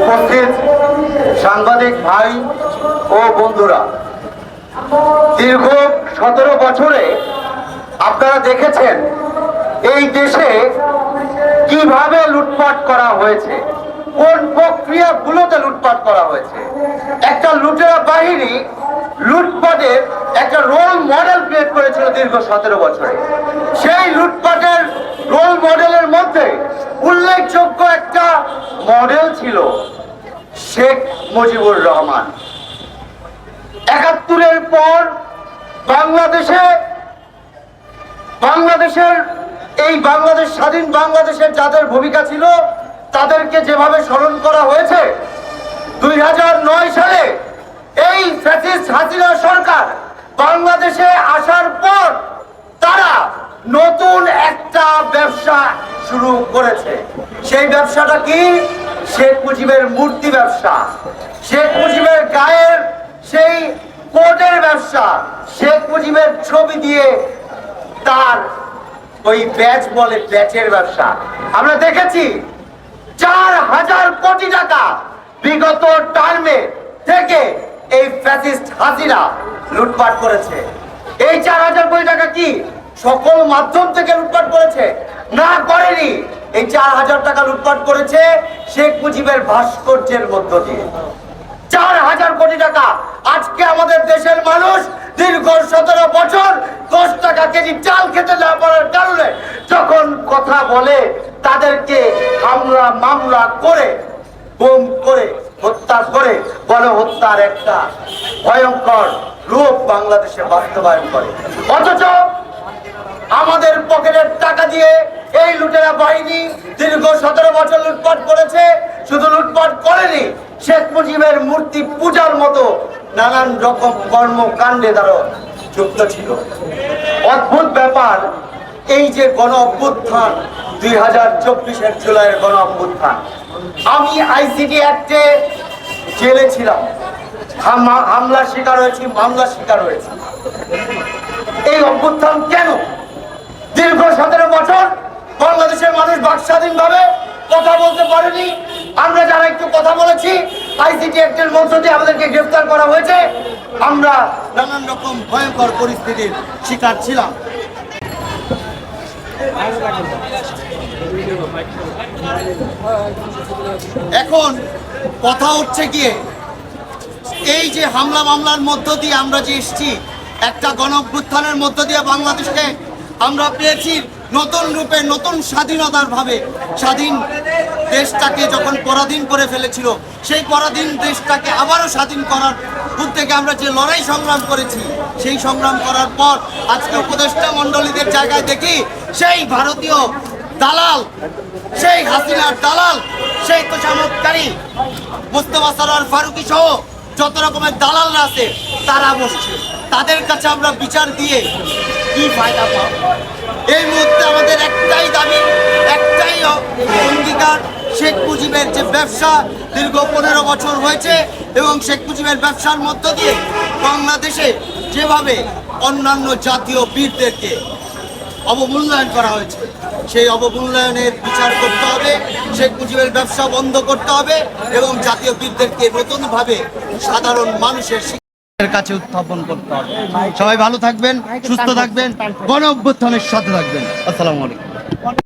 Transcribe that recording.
উপস্থিত সাংবাদিক ভাই ও বন্ধুরা, দীর্ঘ 17 বছরে আপনারা দেখেছেন এই দেশে কিভাবে লুটপাট করা হয়েছে, কোন প্রক্রিয়াগুলোতে লুটপাট করা হয়েছে। একটা লুটেরা বাহিনী লুটপাটের একটা রোল মডেল ক্রিয়েট করেছিল দীর্ঘ 17 বছরে। সেই লুটপাটের রোল মডেলের মধ্যে উল্লেখযোগ্য একটা মডেল ছিল শেখ মুজিবুর রহমান। ৭১-এর পর বাংলাদেশের স্বাধীন বাংলাদেশের যাদের ভূমিকা ছিল তাদেরকে যেভাবে স্মরণ করা হয়েছে, ২০০৯ সালে এই ফ্যাসিস্ট হাসিনা সরকার বাংলাদেশে আসার পর তারা নতুন একটা ব্যবসা শুরু করেছে। সেই ব্যবসাটা কি? শেখ মুজিবের মূর্তি ব্যবসা, শেখ মুজিবের গায়ের সেই কোটের ব্যবসা, শেখ মুজিবের ছবি দিয়ে তার ওই ব্যাচ বলে ব্যাচের ব্যবসা। আমরা দেখেছি ৪,০০০ কোটি টাকা বিগত টার্মে থেকে এই ফ্যাসিস্ট হাসিনা লুটপাট করেছে। এই ৪,০০০ কোটি টাকা কি সকল মাধ্যম থেকে লুটপাট করেছে? না, করেনি। এই ৪,০০০ টাকা লুটপাট করেছে শেখ মুজিবের ভাস্কর্যের মধ্য দিয়ে। ৪,০০০ কোটি টাকা। আজকে আমাদের দেশের মানুষ দীর্ঘ ১৭ বছর ১০ টাকা কেজি চাল খেতে না পারার কারণে যখন কথা বলে তাদেরকে হামলা মামলা করে, গুম করে, হত্যা করে, গণহত্যার একটা ভয়ঙ্কর রূপ বাংলাদেশে বাস্তবায়ন করে। অথচ আমাদের পকেটের টাকা দিয়ে এই লুটেরা বাহিনী দীর্ঘ ১৭ বছর লুটপাট করেছে। শুধু লুটপাট করেনি, শেখ মুজিবের মূর্তি পূজার মতো নানান রকম কর্মকাণ্ডে তারা যুক্ত ছিল। অদ্ভুত ব্যাপার, এই যে গণ অভ্যুত্থান ২০২৪-এর জুলাইয়ের গণ অভ্যুত্থান, আমি আইসিটি অ্যাক্টে জেলে ছিলাম, হামলার শিকার হয়েছি, মামলার শিকার হয়েছি। এই অভ্যুত্থান কেন? দীর্ঘ ১৭ বছর বাংলাদেশের মানুষ বাক স্বাধীনভাবে কথা বলতে পারেনি। আমরা যারা একটু কথা বলেছি, আইসিটি অ্যাক্টের মধ্য দিয়ে আমাদেরকে গ্রেফতার করা হয়েছে। আমরা নানান রকম ভয়ঙ্কর পরিস্থিতির শিকার ছিলাম। এখন কথা হচ্ছে গিয়ে এই যে হামলা মামলার মধ্য দিয়ে আমরা যে এসেছি, একটা গণ অভ্যুত্থানের মধ্য দিয়ে বাংলাদেশকে আমরা পেয়েছি নতুন রূপে, নতুন স্বাধীনতার ভাবে। স্বাধীন দেশটাকে যখন পরাধীন করে ফেলেছিল, সেই পরাধীন দেশটাকে আবারও স্বাধীন করার উদ্যোগে আমরা যে লড়াই সংগ্রাম করেছি, সেই সংগ্রাম করার পর আজকে উপদেষ্টা মণ্ডলীদের জায়গায় দেখি সেই ভারতীয় দালাল, সেই হাসিনার দালাল, সেই তোষামতকারী মোস্তফা সরোয়ার ফারুকী সহ যত রকমের দালালরা আছে তারা বসছে। তাদের কাছে আমরা বিচার দিয়ে কি ফায়দা পাব? এই মুহূর্তে আমাদের একটাই দাবি, একটাই অঙ্গীকার, শেখ মুজিবের যে ব্যবসা দীর্ঘ ১৫ বছর হয়েছে এবং শেখ মুজিবের ব্যবসার মধ্য দিয়ে বাংলাদেশে যেভাবে অন্যান্য জাতীয় বীরদেরকে অবমূল্যায়ন করা হয়েছে, সেই অবমূল্যায়নের বিচার করতে হবে। শেখ মুজিবের ব্যবসা বন্ধ করতে হবে এবং জাতীয় বীরদেরকে নতুনভাবে সাধারণ মানুষের কাছে উত্থাপন করতে হবে। সবাই ভালো থাকবেন, সুস্থ থাকবেন, গণ অভ্যুত্থানের সাথে থাকবেন। আসসালামু আলাইকুম।